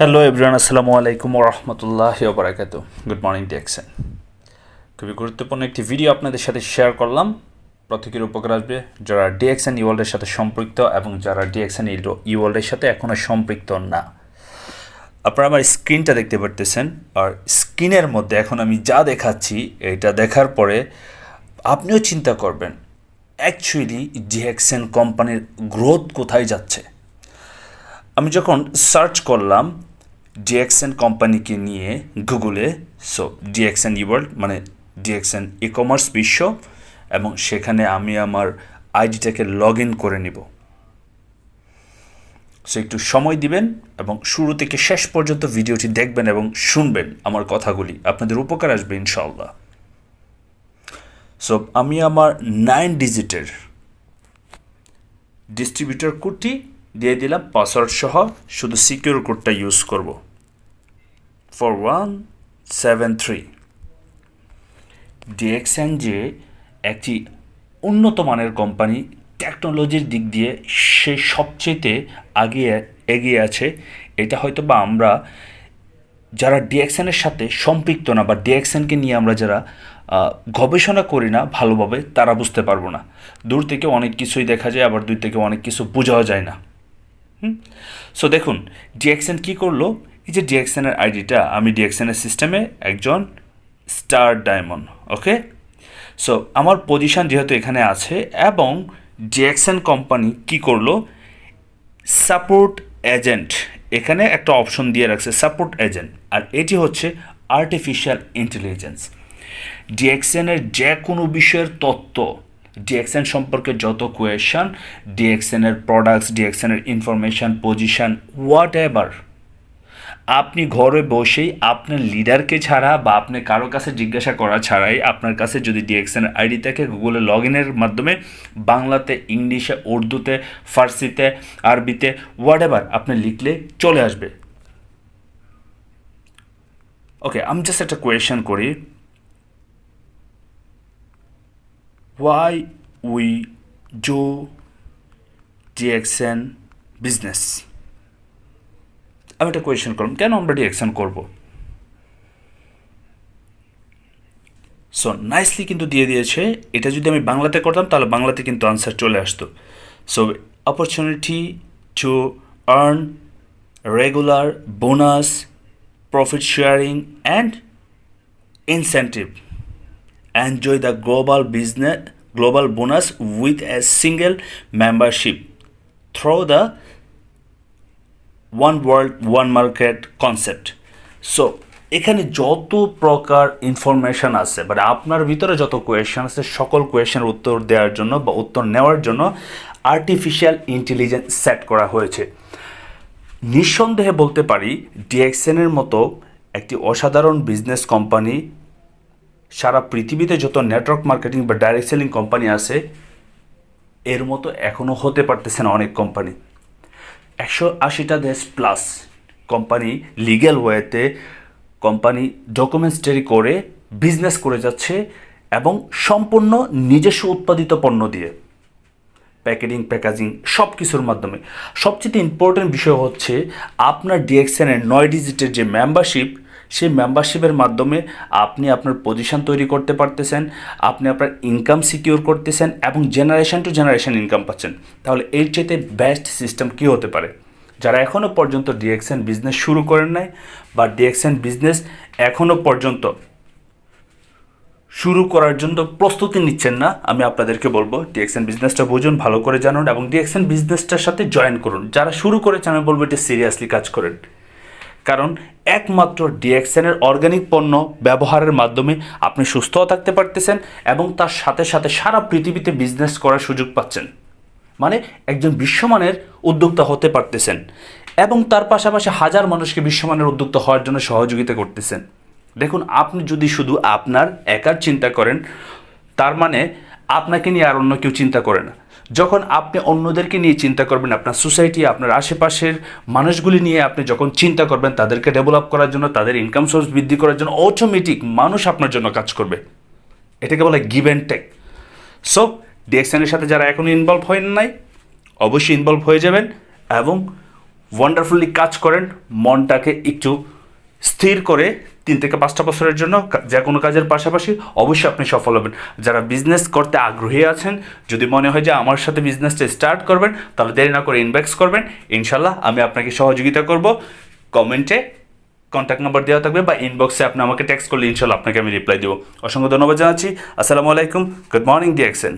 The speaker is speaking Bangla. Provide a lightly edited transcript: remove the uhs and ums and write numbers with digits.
হ্যালো এভরিওয়ান, আসসালামু আলাইকুম ওয়া রাহমাতুল্লাহি ওয়া বারাকাতুহু। Good morning DXN. খুবই গুরুত্বপূর্ণ একটি ভিডিও আপনাদের সাথে শেয়ার করলাম। প্রত্যেকের উপকার আসবে যারা ডিএক্সএন ইওয়ার্ল্ডের সাথে সম্পৃক্ত এবং যারা ডিএক্সএন ইওয়ার্ল্ডের সাথে এখনও সম্পৃক্ত না। আপনারা আমার স্ক্রিনটা দেখতে পারতেছেন, আর স্ক্রিনের মধ্যে এখন আমি যা দেখাচ্ছি এটা দেখার পরে আপনিও চিন্তা করবেন অ্যাকচুয়ালি ডিএক্সএন কোম্পানির গ্রোথ কোথায় যাচ্ছে। আমি যখন সার্চ করলাম ডিএক্সএন কোম্পানিকে নিয়ে গুগলে, সো ডিএক্সএন ইওয়ার্ল্ড মানে ডিএক্সএন ই কমার্স বিশ্ব, এবং সেখানে আমি আমার আইডিটাকে লগ ইন করে নিব। সো একটু সময় দিবেন এবং শুরু থেকে শেষ পর্যন্ত ভিডিওটি দেখবেন এবং শুনবেন আমার কথাগুলি, আপনাদের উপকার আসবে ইনশাআল্লাহ। সো আমি আমার 9 ডিজিটের ডিস্ট্রিবিউটর কোডটি দিয়ে দিলাম পাসওয়ার্ড সহ, শুধু সিকিউর কোডটা ইউজ করব 4173। ডিএক্সএন যে একটি উন্নত মানের কোম্পানি, টেকনোলজির দিক দিয়ে সে সবচেয়ে এগিয়ে আছে, এটা হয়তো বা আমরা যারা ডিএক্সএনের সাথে সম্পৃক্ত না বা ডিএক্সএনকে নিয়ে আমরা যারা গবেষণা করি না ভালোভাবে, তারা বুঝতে পারবো না। দূর থেকে অনেক কিছুই দেখা যায়, আবার দূর থেকে অনেক কিছু বোঝাও যায় না। সো দেখুন ডিএক্সএন কী করলো। এই যে ডিএক্সএনের আইডিটা, আমি ডিএক্সএনের সিস্টেমে একজন স্টার ডায়মন্ড, ওকে। সো আমার পজিশন যেহেতু এখানে আছে, এবং ডিএক্সএন কোম্পানি কী করলো, সাপোর্ট এজেন্ট এখানে একটা অপশন দিয়ে রাখছে, সাপোর্ট এজেন্ট, আর এটি হচ্ছে আর্টিফিশিয়াল ইন্টেলিজেন্স। ডিএক্সএনের যে কোনো বিষয়ের তথ্য, ডিএক্সএন সম্পর্কে যত কোয়েশন, ডিএক্সএনের প্রোডাক্টস, ডিএক্সএনের ইনফরমেশান, পজিশন, হোয়াট এভার, আপনি ঘরে বসেই আপনার লিডারকে ছাড়া বা আপনি কারো কাছে জিজ্ঞাসা করা ছাড়াই আপনার কাছে যদি ডিএক্সএন আইডি থাকে, গুগলে লগ ইনের মাধ্যমে বাংলাতে, ইংলিশে, উর্দুতে, ফার্সিতে, আরবিতে, হোয়াট এভার আপনি লিখলে চলে আসবে। ওকে, আমি জাস্ট একটা কোয়েশন করি, why we do DXN business. আমি একটা কোয়েশ্চেন করলাম, কেন আমরা ডিএক্সএন করব। সো নাইসলি কিন্তু দিয়ে দিয়েছে। এটা যদি আমি বাংলাতে করতাম তাহলে বাংলাতে কিন্তু আনসার চলে আসতো। So opportunity to earn regular bonus, profit sharing and incentive, enjoy the global bonus with a single membership through the one world one market concept. So এখানে যত প্রকার ইনফরমেশান আছে, বাট আপনার ভিতরে যত কোয়েশ্চেন আছে, সকল কোয়েশ্চেনের উত্তর দেওয়ার জন্য বা উত্তর নেওয়ার জন্য আর্টিফিশিয়াল ইন্টেলিজেন্স সেট করা হয়েছে। নিঃসন্দেহে বলতে পারি ডিএক্সএনের মতো একটি অসাধারণ বিজনেস কোম্পানি, সারা পৃথিবীতে যত নেটওয়ার্ক মার্কেটিং বা ডাইরেক্ট সেলিং কোম্পানি আছে, এর মতো এখনও হতে পারতেছে না অনেক কোম্পানি। 180টা দেশ প্লাস কোম্পানি লিগ্যাল ওয়েতে কোম্পানি ডকুমেন্টস জারি করে বিজনেস করে যাচ্ছে, এবং সম্পূর্ণ নিজস্ব উৎপাদিত পণ্য দিয়ে, প্যাকেজিং সব কিছুর মাধ্যমে। সবচেয়ে ইম্পর্টেন্ট বিষয় হচ্ছে আপনার ডিএক্সএনের 9 ডিজিটের যে মেম্বারশিপ, সেই মেম্বারশিপের মাধ্যমে আপনি আপনার পজিশন তৈরি করতে পারতেছেন, আপনি আপনার ইনকাম সিকিউর করতেছেন, এবং জেনারেশন টু জেনারেশন ইনকাম পাচ্ছেন। তাহলে এর চাইতে বেস্ট সিস্টেম কী হতে পারে। যারা এখনও পর্যন্ত ডিএক্সএন বিজনেস শুরু করেন নাই বা ডিএক্সএন বিজনেস এখনও পর্যন্ত শুরু করার জন্য প্রস্তুতি নিচ্ছেন না, আমি আপনাদেরকে বলবো ডিএক্সএন বিজনেসটা বুঝুন, ভালো করে জানুন এবং ডিএক্সএন বিজনেসটার সাথে জয়েন করুন। যারা শুরু করেছেন আমি বলবো এটা সিরিয়াসলি কাজ করেন, কারণ একমাত্র ডিএক্সএনের অর্গানিক পণ্য ব্যবহারের মাধ্যমে আপনি সুস্থও থাকতে পারতেছেন এবং তার সাথে সাথে সারা পৃথিবীতে বিজনেস করার সুযোগ পাচ্ছেন, মানে একজন বিশ্বমানের উদ্যোক্তা হতে পারতেছেন, এবং তার পাশাপাশি হাজার মানুষকে বিশ্বমানের উদ্যোক্তা হওয়ার জন্য সহযোগিতা করতেছেন। দেখুন, আপনি যদি শুধু আপনার একার চিন্তা করেন, তার মানে আপনাকে নিয়ে আর অন্য কেউ চিন্তা করে না। যখন আপনি অন্যদেরকে নিয়ে চিন্তা করবেন, আপনার সোসাইটি, আপনার আশেপাশের মানুষগুলি নিয়ে আপনি যখন চিন্তা করবেন, তাদেরকে ডেভেলপ করার জন্য, তাদের ইনকাম সোর্স বৃদ্ধি করার জন্য, অটোমেটিক মানুষ আপনার জন্য কাজ করবে। এটাকে বলে গিভ অ্যান্ড টেক। সো ডিএক্সএনের সাথে যারা এখনও ইনভলভ হন নাই, অবশ্যই ইনভলভ হয়ে যাবেন এবং ওয়ান্ডারফুলি কাজ করেন, মনটাকে একটু স্থির করে 3 থেকে 5টা বছরের জন্য যে কোনো কাজের পাশাপাশি অবশ্যই আপনি সফল হবেন। যারা বিজনেস করতে আগ্রহী আছেন, যদি মনে হয় যে আমার সাথে বিজনেসটা স্টার্ট করবেন, তাহলে দেরি না করে ইনবক্স করবেন। ইনশাল্লাহ আমি আপনাকে সহযোগিতা করব। কমেন্টে কন্ট্যাক্ট নাম্বার দেওয়া থাকবে বা ইনবক্সে আপনি আমাকে টেক্সট করলে ইনশাল্লাহ আপনাকে আমি রিপ্লাই দেবো। অসংখ্য ধন্যবাদ জানাচ্ছি। আসসালামু আলাইকুম, গুড মর্নিং ডিএক্সএন।